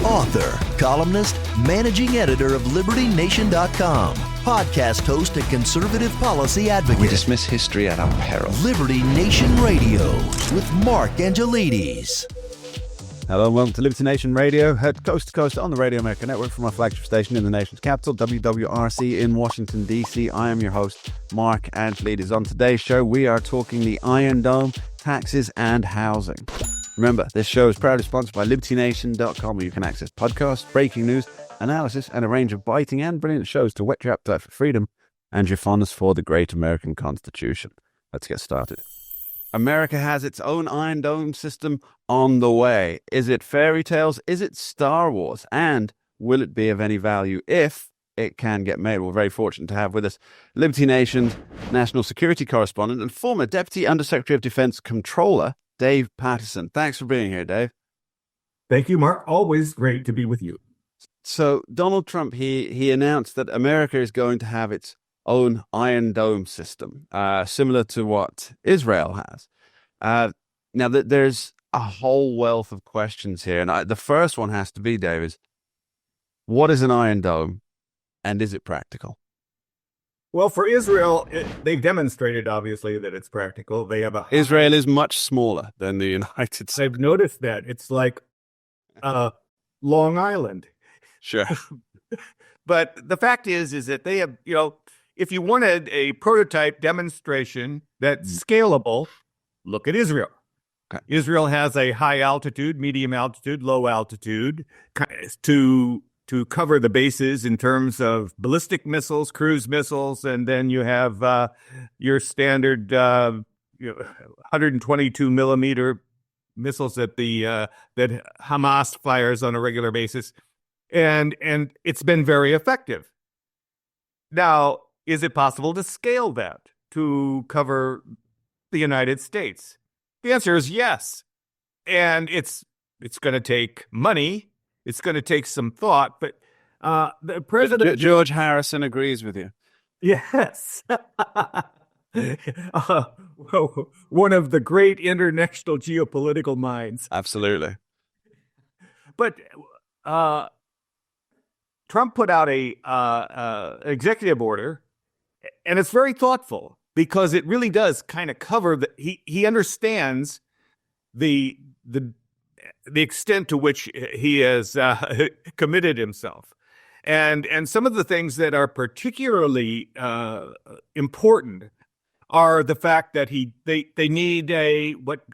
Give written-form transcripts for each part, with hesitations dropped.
author, columnist, managing editor of LibertyNation.com, podcast host and conservative policy advocate. We dismiss history at our peril. Liberty Nation Radio with Mark Angelides. Hello and welcome to Liberty Nation Radio, heard coast to coast on the Radio America Network from our flagship station in the nation's capital, WWRC in Washington, D.C. I am your host, Mark Angelides. On today's show, we are talking the Iron Dome, taxes and housing. Remember, this show is proudly sponsored by LibertyNation.com, where you can access podcasts, breaking news, analysis, and a range of biting and brilliant shows to whet your appetite for freedom and your fondness for the great American Constitution. Let's get started. America has its own Iron Dome system on the way. Is it fairy tales? Is it Star Wars? And will it be of any value if it can get made? We're very fortunate to have with us Liberty Nation's national security correspondent and former Deputy Undersecretary of Defense Controller, Dave Patterson. Thanks for being here, Dave. Thank you, Mark. Always great to be with you. So Donald Trump, he announced that America is going to have its own Iron Dome system, similar to what Israel has. Now, there's a whole wealth of questions here. And the first one has to be, Dave, is what is an Iron Dome and is it practical? Well, for Israel, they've demonstrated, obviously, that it's practical. They have a Israel is much smaller than the United States. I've noticed that. It's like Long Island. Sure. But the fact is that they have, if you wanted a prototype demonstration that's scalable, look at Israel. Okay. Israel has a high altitude, medium altitude, low altitude to cover the bases in terms of ballistic missiles, cruise missiles, and then you have your standard 122 millimeter missiles that that Hamas fires on a regular basis, and it's been very effective. Now, is it possible to scale that to cover the United States? The answer is yes. And it's going to take money. It's going to take some thought. But the president... George Harrison agrees with you. Yes. One of the great international geopolitical minds. Absolutely. But Trump put out a executive order, and it's very thoughtful because it really does kind of cover he understands the extent to which he has committed himself, and some of the things that are particularly important are the fact that they need what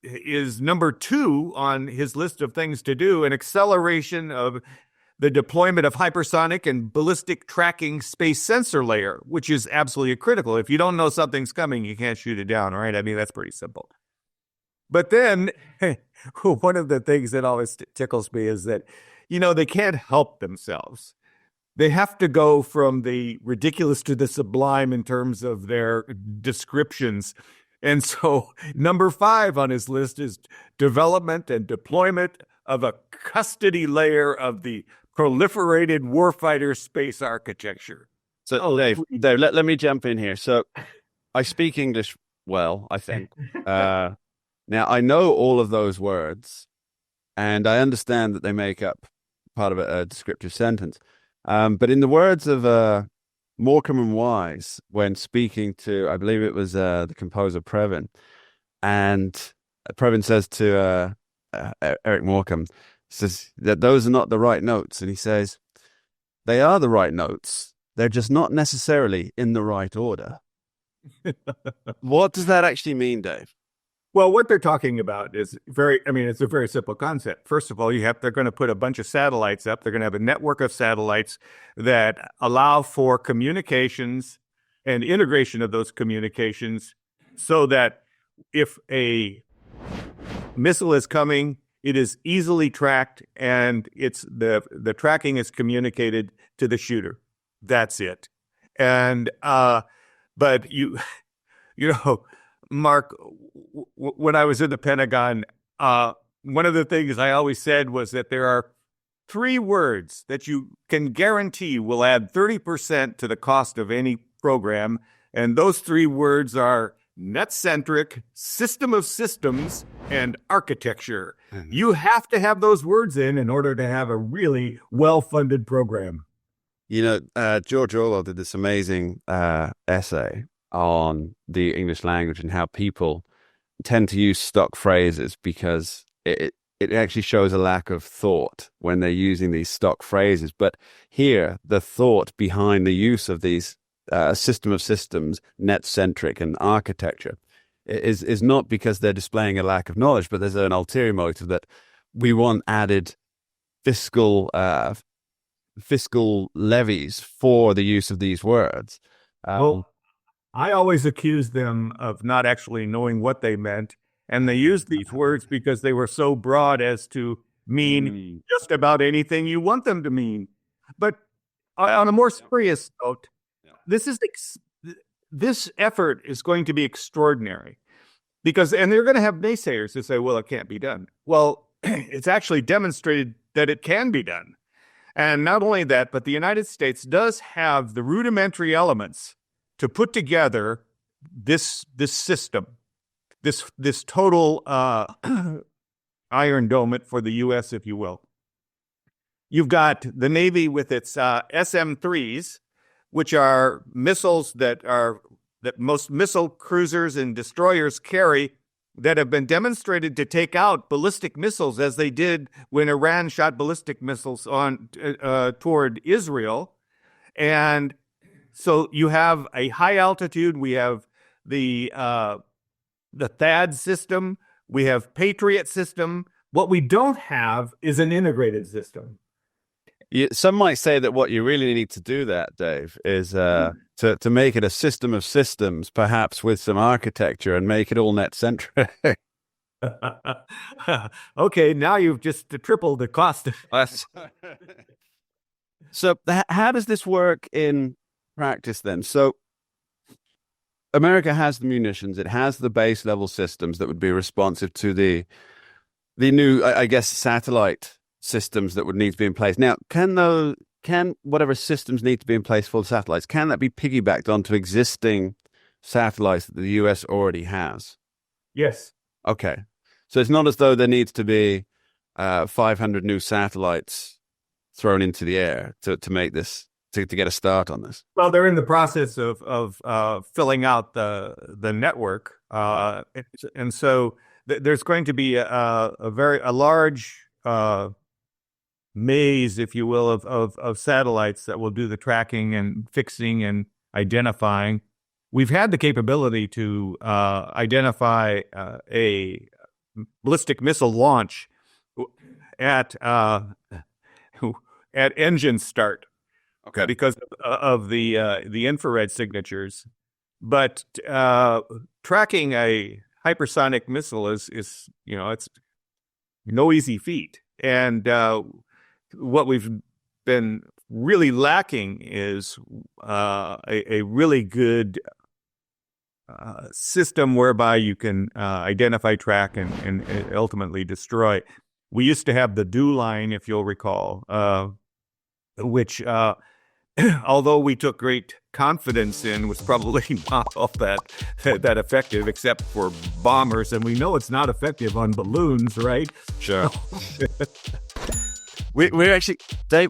is number 2 on his list of things to do, an acceleration of the deployment of hypersonic and ballistic tracking space sensor layer, which is absolutely critical. If you don't know something's coming, you can't shoot it down, right? I mean, that's pretty simple. But then one of the things that always tickles me is that, they can't help themselves. They have to go from the ridiculous to the sublime in terms of their descriptions. And so number 5 on his list is development and deployment of a custody layer of the proliferated warfighter space architecture. So, Dave, let me jump in here. So, I speak English well, I think. Now, I know all of those words, and I understand that they make up part of a descriptive sentence. But in the words of Morecambe and Wise, when speaking to, I believe it was the composer Previn, and Previn says to Eric Morecambe, says that those are not the right notes. And he says, they are the right notes. They're just not necessarily in the right order. What does that actually mean, Dave? Well, what they're talking about is it's a very simple concept. First of all, they're going to put a bunch of satellites up. They're going to have a network of satellites that allow for communications and integration of those communications so that if a missile is coming, it is easily tracked, and the tracking is communicated to the shooter. That's it. And but Mark, when I was in the Pentagon, one of the things I always said was that there are 3 words that you can guarantee will add 30% to the cost of any program, and those 3 words are net-centric, system of systems, and architecture. You have to have those words in order to have a really well-funded program. You know, George Orwell did this amazing essay on the English language and how people tend to use stock phrases because it actually shows a lack of thought when they're using these stock phrases. But here, the thought behind the use of these system of systems, net-centric, and architecture is not because they're displaying a lack of knowledge, but there's an ulterior motive that we want added fiscal levies for the use of these words. Well, I always accused them of not actually knowing what they meant, and they used these words because they were so broad as to mean just about anything you want them to mean. But on a more serious note, this effort is going to be extraordinary because, and they're going to have naysayers who say, well, it can't be done. Well, it's actually demonstrated that it can be done. And not only that, but the United States does have the rudimentary elements to put together this system, this total Iron Dome for the U.S., if you will. You've got the Navy with its SM-3s, which are missiles that most missile cruisers and destroyers carry, that have been demonstrated to take out ballistic missiles, as they did when Iran shot ballistic missiles on toward Israel. And so you have a high altitude. We have the THAAD system. We have Patriot system. What we don't have is an integrated system. Some might say that what you really need to do, that Dave, is to make it a system of systems, perhaps with some architecture, and make it all net-centric. Okay, now you've just tripled the cost. So how does this work in practice then? So America has the munitions. It has the base level systems that would be responsive to the new, I guess, satellite systems that would need to be in place. Now, can whatever systems need to be in place for the satellites, can that be piggybacked onto existing satellites that the US already has? Yes. Okay. So it's not as though there needs to be 500 new satellites thrown into the air to make this, to get a start on this. Well, they're in the process of filling out the network, and so there's going to be a large maze, if you will, of satellites that will do the tracking and fixing and identifying. We've had the capability to identify a ballistic missile launch at engine start. Okay. Because of the infrared signatures, but tracking a hypersonic missile is it's no easy feat. And what we've been really lacking is a really good system whereby you can identify, track, and ultimately destroy. We used to have the DEW line, if you'll recall, which although we took great confidence in, was probably not all that effective, except for bombers, and we know it's not effective on balloons, right? Sure. We're actually, Dave,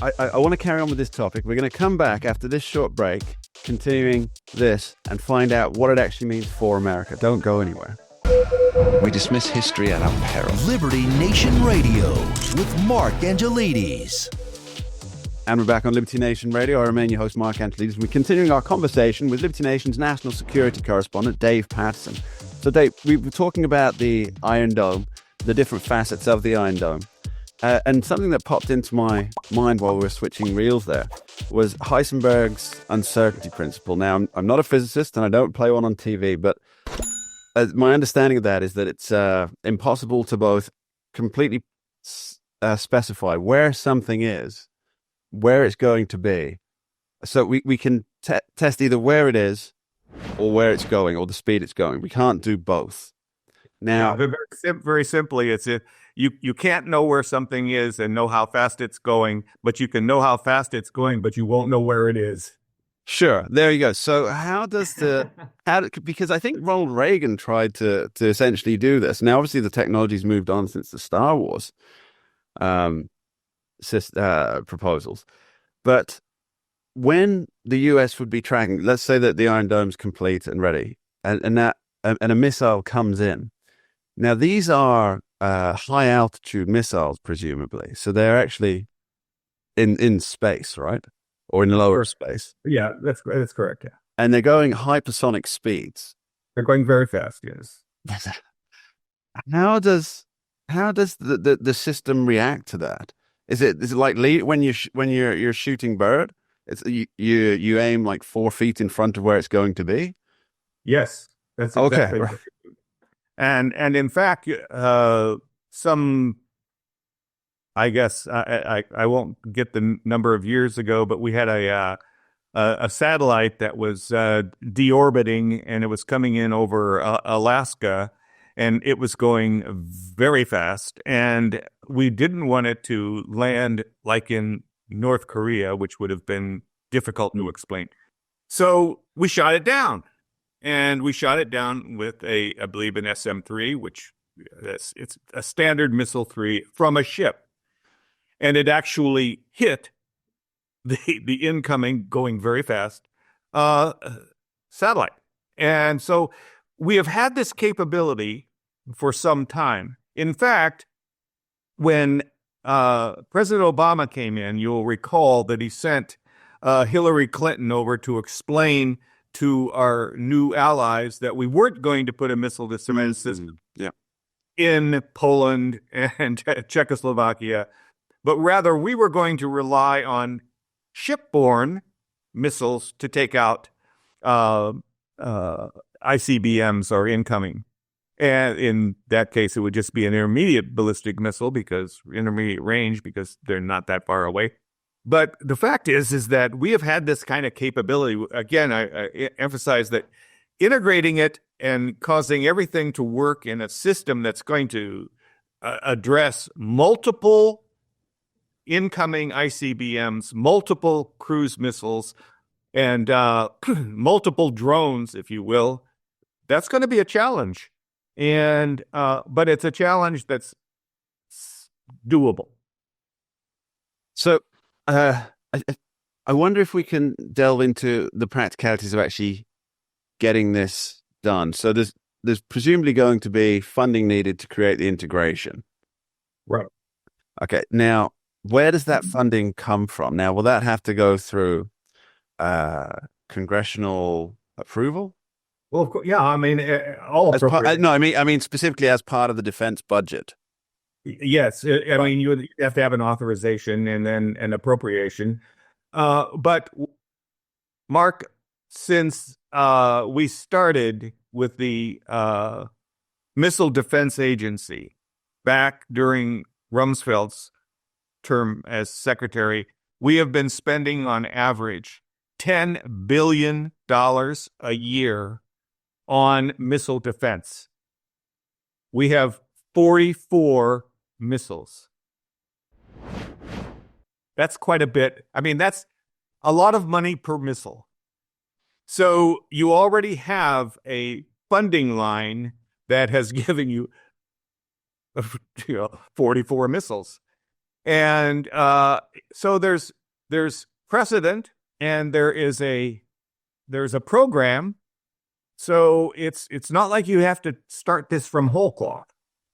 I want to carry on with this topic. We're going to come back after this short break, continuing this, and find out what it actually means for America. Don't go anywhere. We dismiss history at our peril. Liberty Nation Radio with Mark Angelides. And we're back on Liberty Nation Radio. I remain your host, Mark Angelides. We're continuing our conversation with Liberty Nation's national security correspondent, Dave Patterson. So, Dave, we were talking about the Iron Dome, the different facets of the Iron Dome. And something that popped into my mind while we were switching reels there was Heisenberg's uncertainty principle. Now, I'm not a physicist and I don't play one on TV, but my understanding of that is that it's impossible to both completely specify where something is, where it's going to be. So we can test either where it is or where it's going or the speed it's going. We can't do both. Now, very simply, it's you can't know where something is and know how fast it's going, but you can know how fast it's going, but you won't know where it is. Sure. There you go. So how does because I think Ronald Reagan tried to essentially do this. Now, obviously, the technology's moved on since the Star Wars um, proposals. But when the US would be tracking, let's say that the Iron Dome's complete and ready, and a missile comes in. Now, these are high altitude missiles, presumably. So they're actually in space, right? Or in lower space. Yeah, that's correct. Yeah, And they're going hypersonic speeds. they're going very fast. Yes. How does the system react to that? Is it like when you're shooting bird? It's you aim like 4 feet in front of where it's going to be. Yes, that's Okay, exactly. right. And in fact, some, I guess I won't get the number of years ago, but we had a satellite that was deorbiting, and it was coming in over Alaska, and it was going very fast, and we didn't want it to land like in North Korea, which would have been difficult to explain. So we shot it down, and we shot it down with I believe, an SM-3, which it's a standard missile 3 from a ship, and it actually hit the incoming, going very fast, satellite. And so we have had this capability for some time. In fact, when President Obama came in, you'll recall that he sent Hillary Clinton over to explain to our new allies that we weren't going to put a missile defense system in Poland and Czechoslovakia, but rather we were going to rely on shipborne missiles to take out ICBMs or incoming. And in that case, it would just be an intermediate ballistic missile, because intermediate range, because they're not that far away. But the fact is that we have had this kind of capability. Again, I emphasize that integrating it and causing everything to work in a system that's going to address multiple incoming ICBMs, multiple cruise missiles, and multiple drones, if you will, that's going to be a challenge. And but it's a challenge that's doable. So I wonder if we can delve into the practicalities of actually getting this done. So there's presumably going to be funding needed to create the integration. Right. Okay. Now, where does that funding come from? Now, will that have to go through congressional approval? Well, of course, yeah. I mean, all I mean specifically as part of the defense budget. Yes, I mean, you have to have an authorization and then an appropriation. But Mark, since we started with the Missile Defense Agency back during Rumsfeld's term as secretary, we have been spending on average $10 billion a year on missile defense. We have 44 missiles. That's quite a bit. I mean, that's a lot of money per missile. So you already have a funding line that has given you 44 missiles. And so there's precedent, and there's a program. So it's not like you have to start this from whole cloth.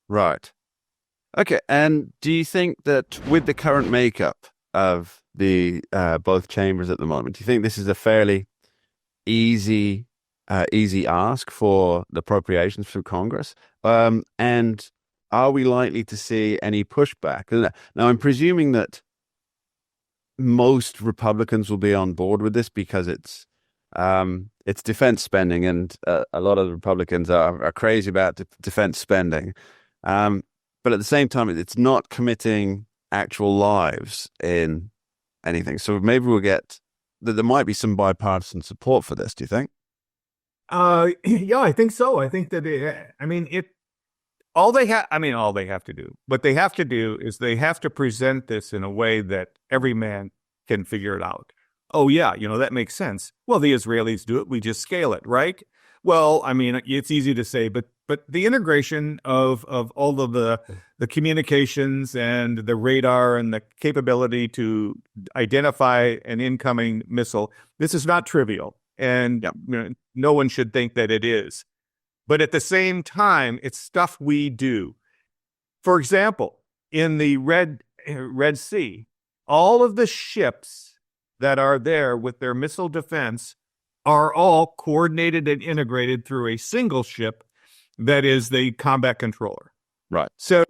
Right. Okay. And do you think that with the current makeup of the both chambers at the moment, do you think this is a fairly easy ask for the appropriations through Congress? And are we likely to see any pushback? Now, I'm presuming that most Republicans will be on board with this because it's defense spending, and a lot of the Republicans are crazy about defense spending. But at the same time, it's not committing actual lives in anything. So maybe we'll get that there might be some bipartisan support for this. Do you think? Yeah, I think so. I think that all they have to do, what they have to do is they have to present this in a way that every man can figure it out. oh, yeah, that makes sense. Well, the Israelis do it. We just scale it, right? Well, I mean, it's easy to say, but the integration of all of the communications and the radar and the capability to identify an incoming missile, this is not trivial. And no one should think that it is. But at the same time, it's stuff we do. For example, in the Red Sea, all of the ships that are there with their missile defense are all coordinated and integrated through a single ship that is the combat controller. Right. So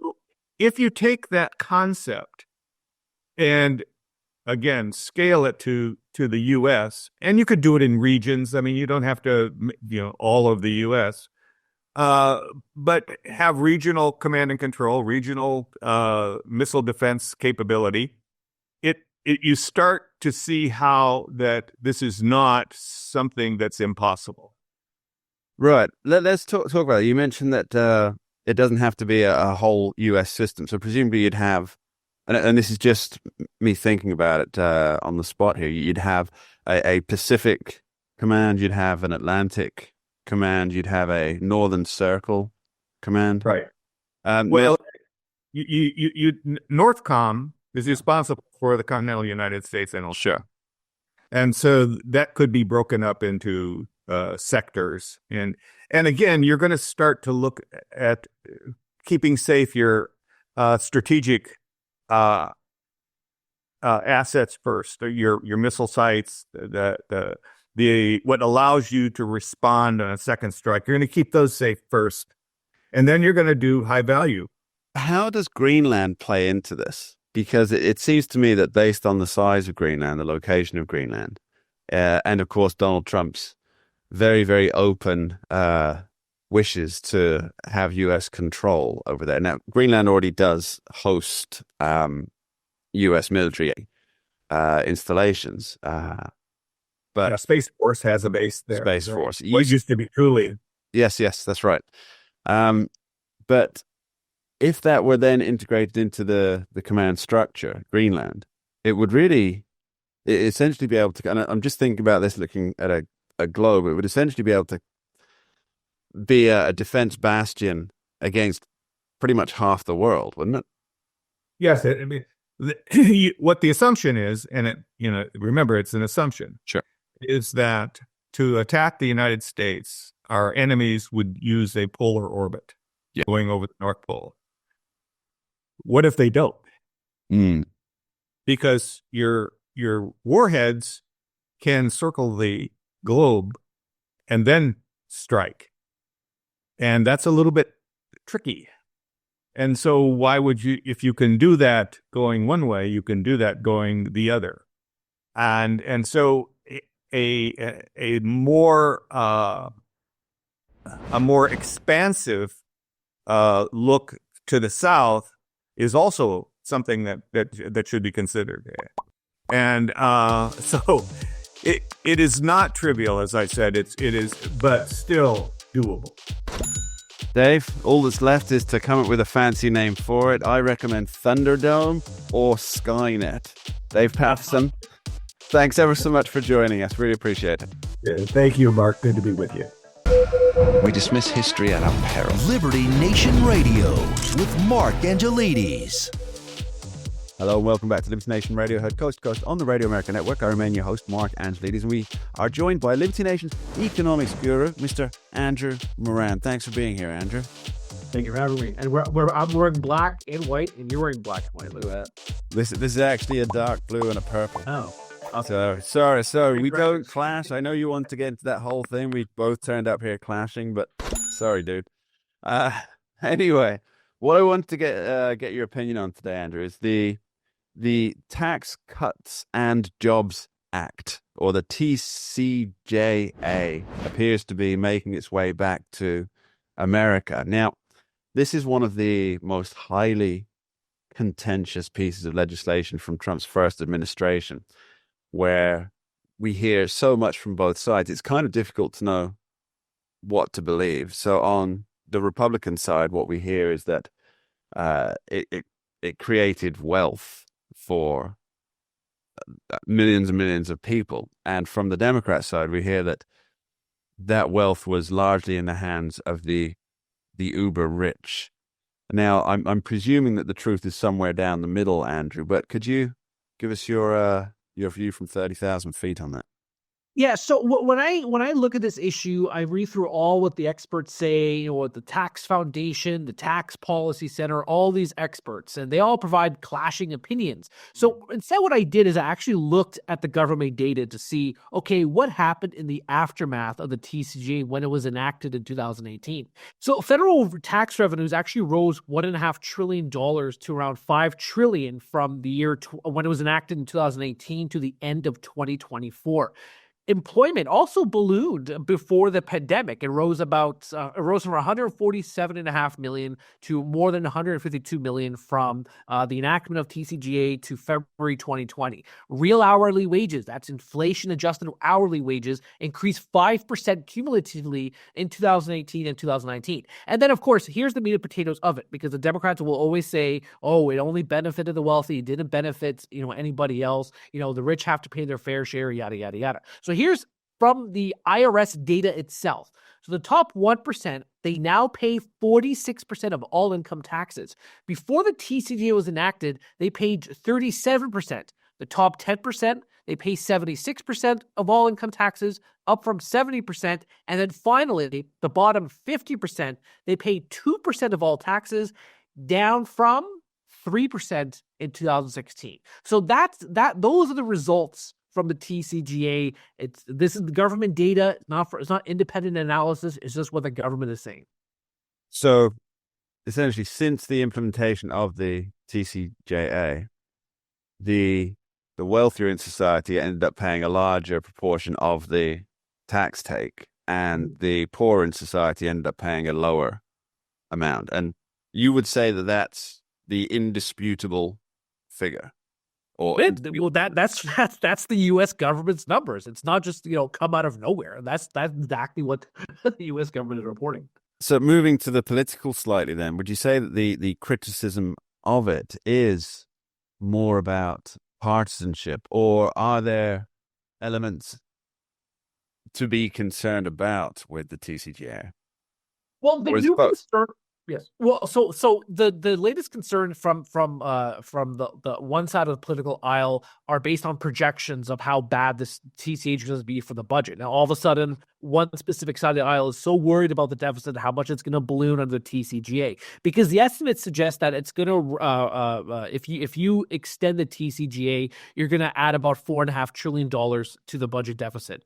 if you take that concept and, again, scale it to the U.S., and you could do it in regions. I mean, you don't have to, all of the U.S., but have regional command and control, regional missile defense capability. You start to see how that this is not something that's impossible. Right. Let's talk about it. You mentioned that it doesn't have to be a whole U.S. system. So presumably you'd have, and this is just me thinking about it on the spot here, you'd have a Pacific command, you'd have an Atlantic command, you'd have a Northern Circle command. Right. Well, NORTHCOM is responsible for the continental United States and Sure. And so that could be broken up into sectors. And again, you're going to start to look at keeping safe your strategic assets first, your missile sites, the what allows you to respond on a second strike. You're going to keep those safe first. And then you're going to do high value. How does Greenland play into this? Because it seems to me that based on the size of Greenland, the location of Greenland, and of course Donald Trump's very, very open wishes to have U.S. control over there. Now, Greenland already does host U.S. military installations, but Space Force has a base there. Space Force. What used to be Thule. Yes, that's right. But if that were then integrated into the command structure, Greenland, it would really essentially be able to, and I'm just thinking about this looking at a globe, it would essentially be able to be a defense bastion against pretty much half the world, wouldn't it? Yes. I mean, what the assumption is, and remember, it's an assumption. Sure. Is that to attack the United States, our enemies would use a polar orbit going over the North Pole. What if they don't? Because your warheads can circle the globe and then strike. And that's a little bit tricky. And so why would you, if you can do that going one way, you can do that going the other. And so a more expansive look to the south is also something that should be considered. And so it is not trivial, as I said. It is, but still doable. Dave, all that's left is to come up with a fancy name for it. I recommend Thunderdome or Skynet. Dave Patterson, thanks ever so much for joining us. Really appreciate it. Yeah, thank you, Mark. Good to be with you. We dismiss history at our peril. Liberty Nation Radio with Mark Angelides. Hello and welcome back to Liberty Nation Radio, heard coast to coast on the Radio America Network. I remain your host, Mark Angelides, and we are joined by Liberty Nation's economics guru, Mr. Andrew Moran. Thanks for being here, Andrew. Thank you for having me. And I'm wearing black and white, and you're wearing black and white. Look at that. This is actually a dark blue and a purple. Oh. Okay. So sorry, we don't clash. I know you want to get into that whole thing. We both turned up here clashing, but sorry, dude. Anyway, what I want to get your opinion on today, Andrew, is the Tax Cuts and Jobs Act, or the TCJA, appears to be making its way back to America. Now, this is one of the most highly contentious pieces of legislation from Trump's first administration, where we hear so much from both sides. It's kind of difficult to know what to believe. So on the Republican side, what we hear is that it created wealth for millions and millions of people. And from the Democrat side, we hear that wealth was largely in the hands of the uber rich. Now, I'm presuming that the truth is somewhere down the middle, Andrew, but could you give us your view from 30,000 feet on that? Yeah. So when I look at this issue, I read through all what the experts say, what the Tax Foundation, the Tax Policy Center, all these experts, and they all provide clashing opinions. So instead, what I did is I actually looked at the government data to see, okay, what happened in the aftermath of the TCJA when it was enacted in 2018. So federal tax revenues actually rose $1.5 trillion to around $5 trillion from the year when it was enacted in 2018 to the end of 2024. Employment also ballooned before the pandemic. It rose from 147.5 million to more than 152 million from the enactment of TCJA to February 2020. Real hourly wages, that's inflation-adjusted hourly wages, increased 5% cumulatively in 2018 and 2019. And then, of course, here's the meat and potatoes of it, because the Democrats will always say, "Oh, it only benefited the wealthy; it didn't benefit anybody else. The rich have to pay their fair share, yada yada yada." So here's from the IRS data itself. So the top 1%, they now pay 46% of all income taxes. Before the TCJA was enacted, they paid 37%. The top 10%, they pay 76% of all income taxes, up from 70%. And then finally, the bottom 50%, they pay 2% of all taxes, down from 3% in 2016. So those are the results from the TCJA. This is the government data. It's not independent analysis. It's just what the government is saying. So essentially, since the implementation of the TCJA, the wealthier in society ended up paying a larger proportion of the tax take, and the poor in society ended up paying a lower amount. And you would say that that's the indisputable figure. Well, that's the U.S. government's numbers. It's not just come out of nowhere. That's exactly what the U.S. government is reporting. So moving to the political slightly, then, would you say that the criticism of it is more about partisanship, or are there elements to be concerned about with the TCJA? Well, they do concern. Yes. Well, so the latest concern from the one side of the political aisle are based on projections of how bad this TCJA is going to be for the budget. Now, all of a sudden, one specific side of the aisle is so worried about the deficit, how much it's going to balloon under the TCJA, because the estimates suggest that it's going to, if you extend the TCJA, you're going to add about $4.5 trillion to the budget deficit.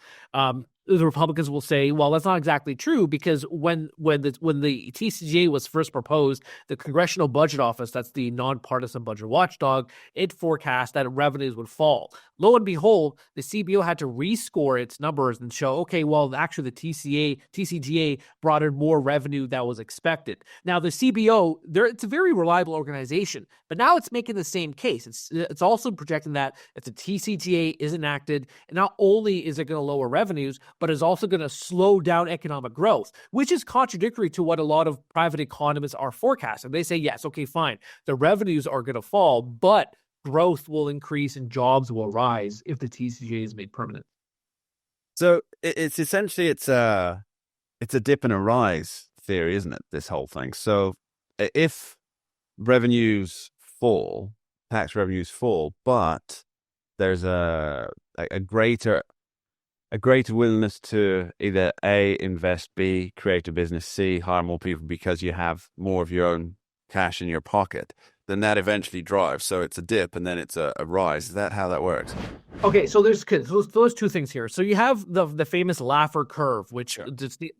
The Republicans will say, well, that's not exactly true, because when the TCJA was first proposed, the Congressional Budget Office, that's the nonpartisan budget watchdog, it forecast that revenues would fall. Lo and behold, the CBO had to rescore its numbers and show, okay, well, actually the TCJA brought in more revenue than was expected. Now, the CBO, it's a very reliable organization, but now it's making the same case. It's also projecting that if the TCJA is enacted, not only is it going to lower revenues, but is also going to slow down economic growth, which is contradictory to what a lot of private economists are forecasting. They say, yes, okay, fine, the revenues are going to fall, but growth will increase and jobs will rise if the TCJA is made permanent. So it's essentially it's a dip and a rise theory, isn't it? This whole thing. So if revenues fall, tax revenues fall, but there's a greater willingness to either A, invest, B, create a business, C, hire more people because you have more of your own cash in your pocket, then that eventually drives. So it's a dip and then it's a rise. Is that how that works? Okay, so there's those two things here. So you have the famous Laffer curve, which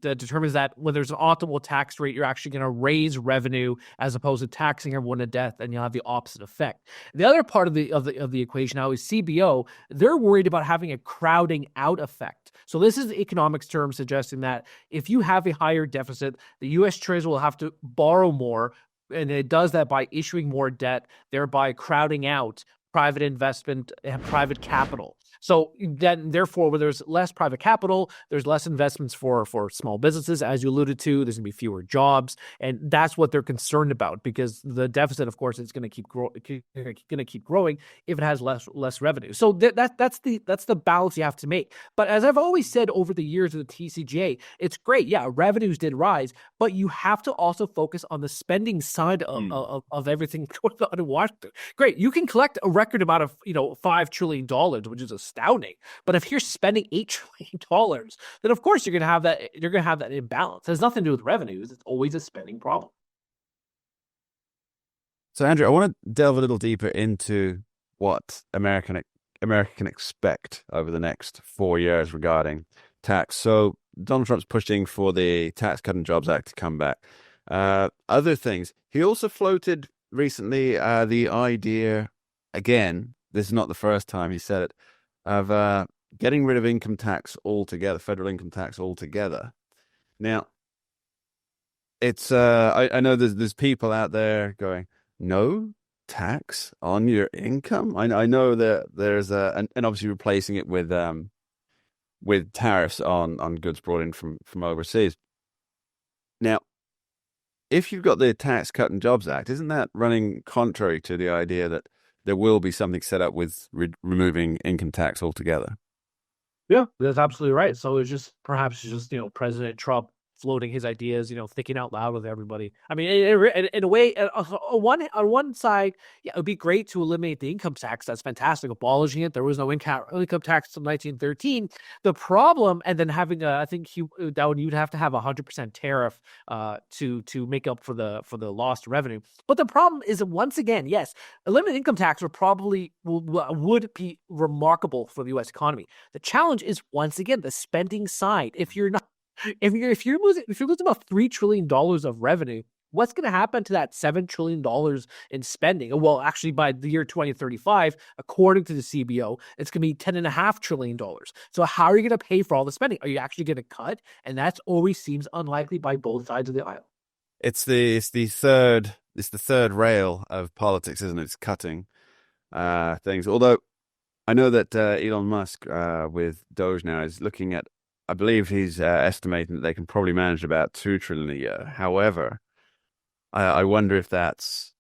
determines that when there's an optimal tax rate, you're actually going to raise revenue as opposed to taxing everyone to death, and you'll have the opposite effect. The other part of the equation now is CBO. They're worried about having a crowding out effect. So this is the economics term suggesting that if you have a higher deficit, the U.S. Treasury will have to borrow more, and it does that by issuing more debt, thereby crowding out private investment and private capital. So then, therefore, where there's less private capital, there's less investments for small businesses, as you alluded to. There's going to be fewer jobs, and that's what they're concerned about, because the deficit, of course, is going to keep growing if it has less revenue. So that's the balance you have to make. But as I've always said over the years of the TCJA, it's great. Yeah, revenues did rise, but you have to also focus on the spending side of everything going on in Washington. Great, you can collect a record amount of $5 trillion, which is astounding. But if you're spending $8 trillion, then of course you're going to have that. You're going to have that imbalance. It has nothing to do with revenues. It's always a spending problem. So, Andrew, I want to delve a little deeper into what America can expect over the next 4 years regarding tax. So, Donald Trump's pushing for the Tax Cut and Jobs Act to come back. Other things. He also floated recently the idea, again, this is not the first time he said it, of getting rid of income tax altogether, federal income tax altogether. Now, it's I know there's people out there going, no tax on your income. I know that there's and obviously replacing it with tariffs on goods brought in from overseas. Now, if you've got the Tax Cut and Jobs Act, isn't that running contrary to the idea that there will be something set up with removing income tax altogether? Yeah, that's absolutely right. So it's just President Trump floating his ideas, thinking out loud with everybody. I mean, in a way, on one side, yeah, it would be great to eliminate the income tax. That's fantastic. Abolishing it. There was no income tax until 1913. The problem, and then having you'd have to have 100% tariff to make up for the lost revenue. But the problem is that, once again, yes, eliminating income tax would be remarkable for the U.S. economy. The challenge is, once again, the spending side. If you're losing about $3 trillion of revenue, what's going to happen to that $7 trillion in spending? Well, actually, by the year 2035, according to the CBO, it's going to be $10.5 trillion. So how are you going to pay for all the spending? Are you actually going to cut? And that always seems unlikely by both sides of the aisle. It's the third rail of politics, isn't it? It's cutting things. Although I know that Elon Musk with Doge now is looking at, I believe he's estimating that they can probably manage about $2 trillion a year. However, I wonder if that's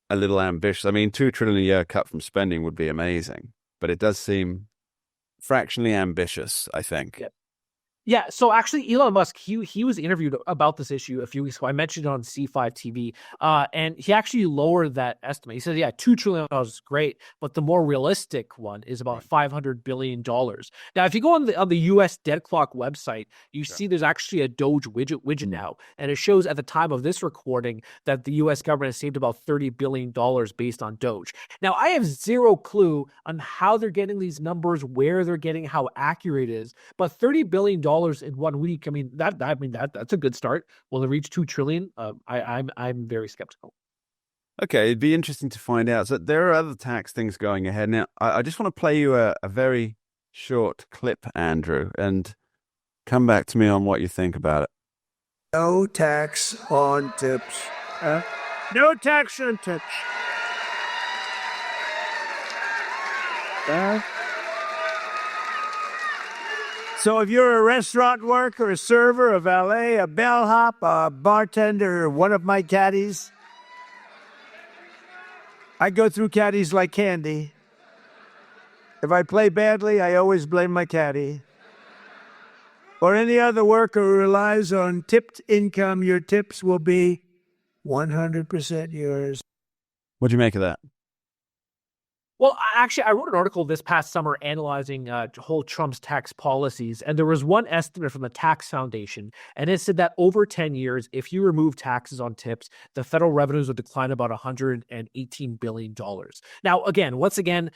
a little ambitious. I mean, $2 trillion a year cut from spending would be amazing, but it does seem fractionally ambitious, I think. Yep. Yeah, so actually, Elon Musk, he was interviewed about this issue a few weeks ago. I mentioned it on C5 TV, and he actually lowered that estimate. He said, yeah, $2 trillion is great, but the more realistic one is about $500 billion. Now, if you go on the U.S. Debt Clock website, you see there's actually a Doge widget now, and it shows at the time of this recording that the U.S. government has saved about $30 billion based on Doge. Now, I have zero clue on how they're getting these numbers, where they're getting, how accurate it is, but $30 billion in 1 week. I mean, that's a good start. Will it reach $2 trillion? I'm very skeptical. Okay, it'd be interesting to find out. So there are other tax things going ahead. Now, I just want to play you a very short clip, Andrew, and come back to me on what you think about it. No tax on tips. No tax on tips. So if you're a restaurant worker, a server, a valet, a bellhop, a bartender, or one of my caddies, I go through caddies like candy. If I play badly, I always blame my caddy. Or any other worker who relies on tipped income, your tips will be 100% yours. What do you make of that? Well, actually, I wrote an article this past summer analyzing whole Trump's tax policies, and there was one estimate from the Tax Foundation, and it said that over 10 years, if you remove taxes on tips, the federal revenues would decline about $118 billion. Now, once again,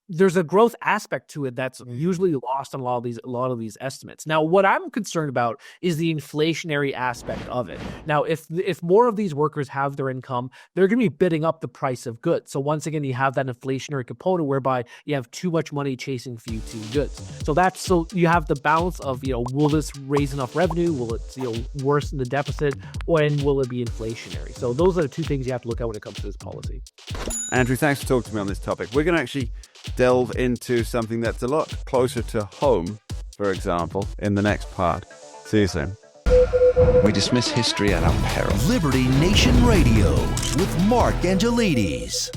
there's a growth aspect to it that's usually lost on a lot of these estimates. Now, what I'm concerned about is the inflationary aspect of it. Now, if more of these workers have their income, they're going to be bidding up the price of goods. So once again, you have that inflationary component whereby you have too much money chasing few goods. So you have the balance of, will this raise enough revenue? Will it worsen the deficit? When will it be inflationary? So those are the two things you have to look at when it comes to this policy. Andrew, thanks for talking to me on this topic. We're going to actually delve into something that's a lot closer to home, for example, in the next part. See you soon. We dismiss history at our peril. Liberty Nation Radio with Mark Angelides.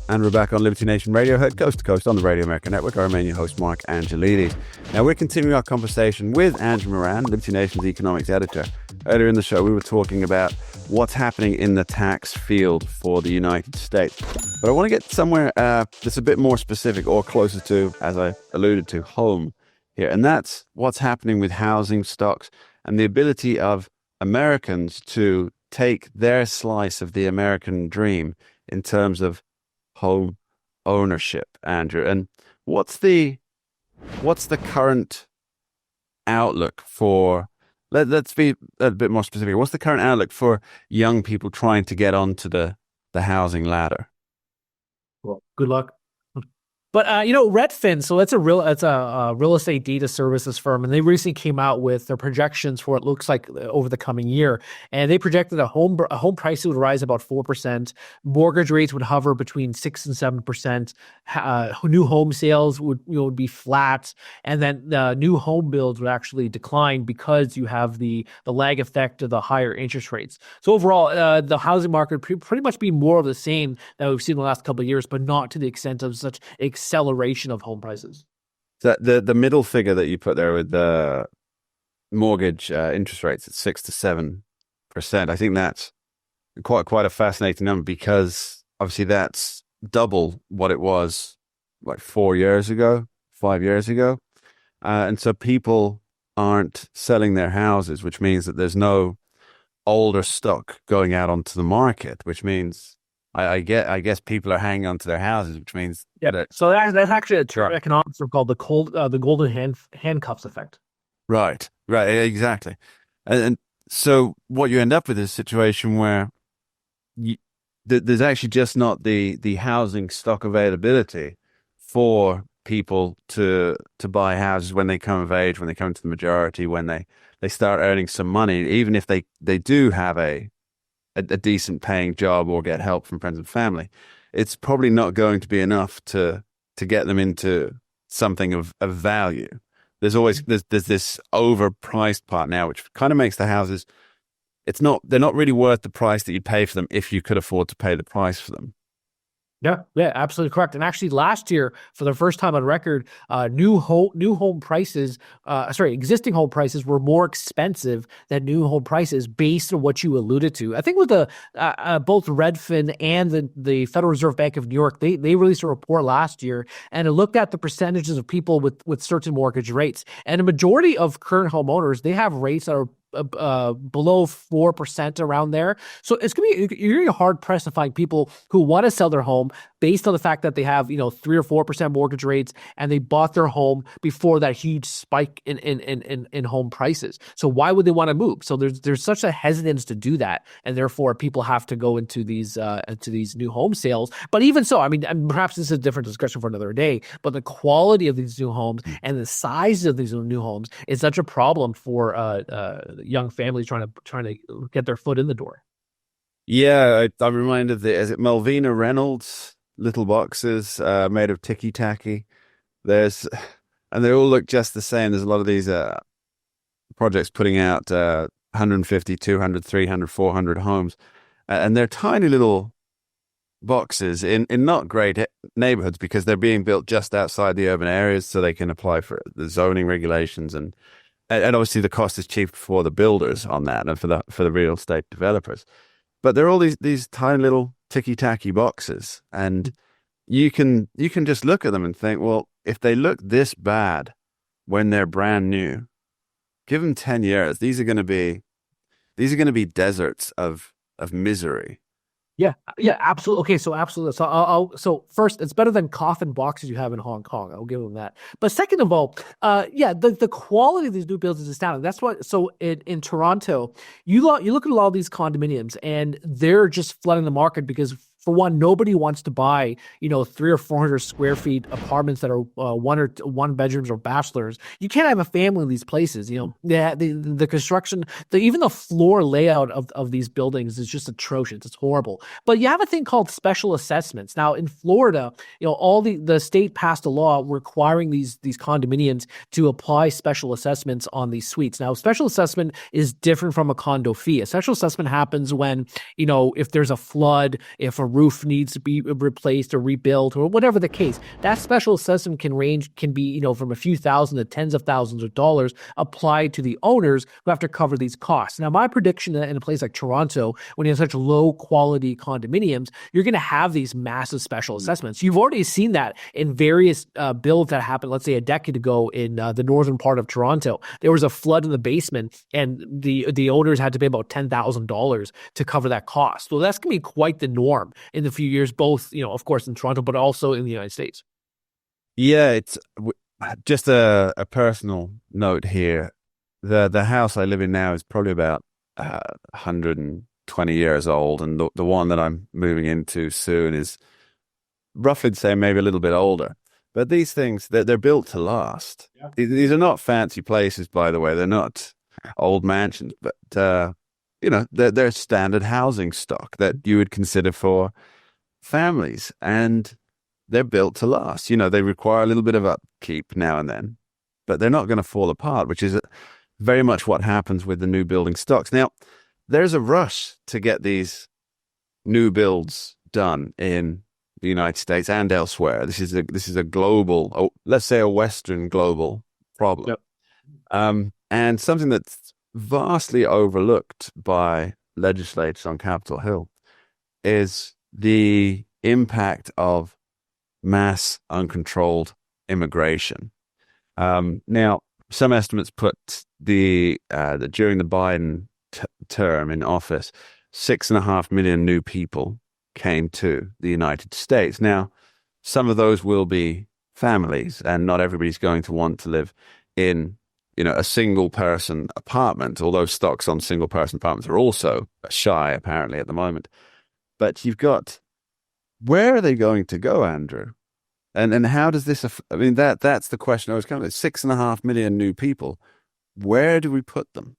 And we're back on Liberty Nation Radio, heard coast to coast on the Radio America Network. I remain your host, Mark Angelides. Now, we're continuing our conversation with Andrew Moran, Liberty Nation's economics editor. Earlier in the show, we were talking about what's happening in the tax field for the United States. But I want to get somewhere that's a bit more specific or closer to, as I alluded to, home here. And that's what's happening with housing stocks and the ability of Americans to take their slice of the American dream in terms of home ownership, Andrew. And what's the current outlook for, let's be a bit more specific, what's the current outlook for young people trying to get onto the housing ladder? Well, good luck. But Redfin, so it's a real estate data services firm, and they recently came out with their projections for what it looks like over the coming year. And they projected a home price would rise about 4%, mortgage rates would hover between 6 and 7%, new home sales would be flat, and then new home builds would actually decline because you have the lag effect of the higher interest rates. So overall, the housing market pretty much be more of the same that we've seen in the last couple of years, but not to the extent of such acceleration of home prices. So the middle figure that you put there with the mortgage interest rates at 6 to 7%, I think that's quite a fascinating number, because obviously that's double what it was like 5 years ago. And so people aren't selling their houses, which means that there's no older stock going out onto the market, which means I guess people are hanging on to their houses, which means so that's actually a term economics called the golden handcuffs effect. Right, exactly. And so what you end up with is a situation where there's actually just not the housing stock availability for people to buy houses when they come of age, when they come to the majority, when they start earning some money, even if they do have a decent paying job or get help from friends and family. It's probably not going to be enough to get them into something of value. There's this overpriced part now, which kind of makes the houses, they're not really worth the price that you'd pay for them if you could afford to pay the price for them. Yeah, absolutely correct. And actually, last year, for the first time on record, existing home prices were more expensive than new home prices, based on what you alluded to. I think with both Redfin and the Federal Reserve Bank of New York, they released a report last year, and it looked at the percentages of people with certain mortgage rates. And a majority of current homeowners, they have rates that are below 4% around there. So you're going to be hard pressed to find people who want to sell their home based on the fact that they have 3 or 4% mortgage rates, and they bought their home before that huge spike in home prices. So why would they want to move? So there's such a hesitance to do that, and therefore people have to go into these new home sales. But even so, I mean, perhaps this is a different discussion for another day, but the quality of these new homes and the size of these new homes is such a problem for young families trying to get their foot in the door. Yeah, I'm reminded is it Malvina Reynolds little boxes made of ticky tacky? And they all look just the same. There's a lot of these projects putting out 150, 200, 300, 400 homes, and they're tiny little boxes in not great neighborhoods, because they're being built just outside the urban areas so they can apply for the zoning regulations, and obviously the cost is cheap for the builders on that and for the real estate developers. But they're all these tiny little ticky-tacky boxes, and you can just look at them and think, well, if they look this bad when they're brand new, give them 10 years. These are going to be deserts of misery. Yeah, absolutely. Okay, so absolutely. So so first, it's better than coffin boxes you have in Hong Kong. I'll give them that. But second of all, the quality of these new builds is astounding. That's what. So in Toronto, you look at all these condominiums, and they're just flooding the market because For one, nobody wants to buy, 300 or 400 square feet apartments that are one bedrooms or bachelors. You can't have a family in these places. The construction, even the floor layout of these buildings is just atrocious. It's horrible. But you have a thing called special assessments. Now in Florida, all the state passed a law requiring these condominiums to apply special assessments on these suites. Now, special assessment is different from a condo fee. A special assessment happens when, if there's a flood, if a roof needs to be replaced or rebuilt or whatever the case, that special assessment can be, from a few thousand to tens of thousands of dollars applied to the owners who have to cover these costs. Now, my prediction in a place like Toronto, when you have such low quality condominiums, you're going to have these massive special assessments. You've already seen that in various builds that happened, let's say a decade ago in the northern part of Toronto. There was a flood in the basement and the owners had to pay about $10,000 to cover that cost. So that's going to be quite the norm in the few years, both, of course, in Toronto, but also in the United States. Yeah, it's just a personal note here. The house I live in now is probably about 120 years old, and the one that I'm moving into soon is roughly the same, maybe a little bit older. But these things, they're built to last. Yeah. These are not fancy places, by the way. They're not old mansions, but they're standard housing stock that you would consider for families, and they're built to last. They require a little bit of upkeep now and then, but they're not going to fall apart, which is very much what happens with the new building stocks. Now, there's a rush to get these new builds done in the United States and elsewhere. This is a global, let's say a Western global problem. Yep. And something that's vastly overlooked by legislators on Capitol Hill is the impact of mass uncontrolled immigration. Now, some estimates put during the Biden term in office, 6.5 million new people came to the United States. Now, some of those will be families, and not everybody's going to want to live in, a single person apartment, although stocks on single person apartments are also shy apparently at the moment. But you've got, where are they going to go, Andrew? And how does this, that's the question I was coming to. 6.5 million new people. Where do we put them?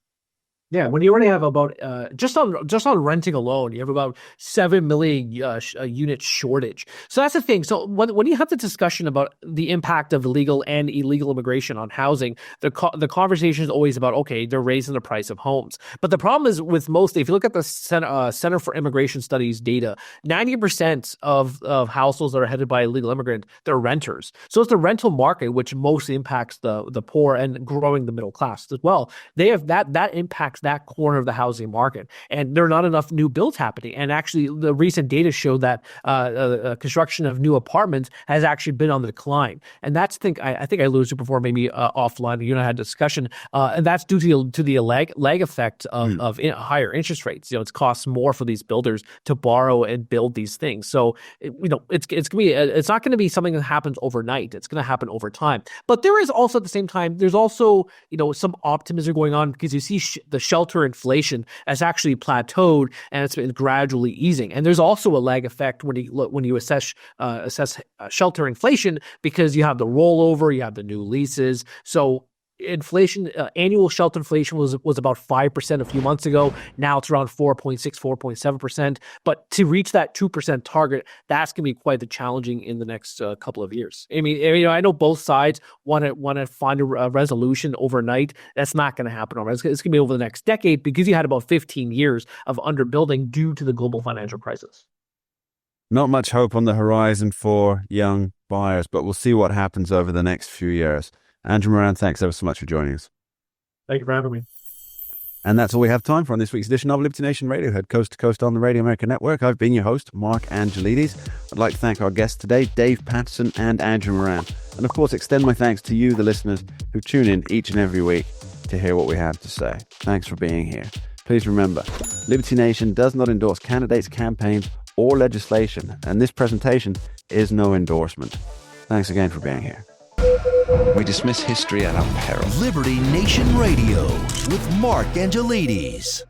Yeah, when you already have about just on renting alone, you have about 7 million unit shortage. So that's the thing. So when you have the discussion about the impact of illegal and illegal immigration on housing, the conversation is always about, okay, they're raising the price of homes. But the problem is with if you look at the Center for Immigration Studies data, 90% of households that are headed by illegal immigrants, they're renters. So it's the rental market which mostly impacts the poor and growing the middle class as well. They have that impacts that corner of the housing market, and there are not enough new builds happening. And actually, the recent data show that construction of new apartments has actually been on the decline. And that's I think I alluded to before, maybe offline. You and I had a discussion, and that's due to the lag effect of higher interest rates. It costs more for these builders to borrow and build these things. So it's not going to be something that happens overnight. It's going to happen over time. But there is also at the same time, there's also some optimism going on, because you see the shelter inflation has actually plateaued and it's been gradually easing. And there's also a lag effect when you assess shelter inflation, because you have the rollover, you have the new leases. So inflation, annual shelter inflation was about 5% a few months ago. Now it's around 4.6, 4.7%. But to reach that 2% target, that's going to be quite the challenging in the next couple of years. I know both sides want to find a resolution overnight. That's not going to happen overnight. It's going to be over the next decade, because you had about 15 years of underbuilding due to the global financial crisis. Not much hope on the horizon for young buyers, but we'll see what happens over the next few years. Andrew Moran, thanks ever so much for joining us. Thank you for having me. And that's all we have time for on this week's edition of Liberty Nation Radio, heard coast to coast on the Radio America Network. I've been your host, Mark Angelides. I'd like to thank our guests today, Dave Patterson and Andrew Moran. And of course, extend my thanks to you, the listeners, who tune in each and every week to hear what we have to say. Thanks for being here. Please remember, Liberty Nation does not endorse candidates, campaigns, or legislation, and this presentation is no endorsement. Thanks again for being here. We dismiss history at our peril. Liberty Nation Radio with Mark Angelides.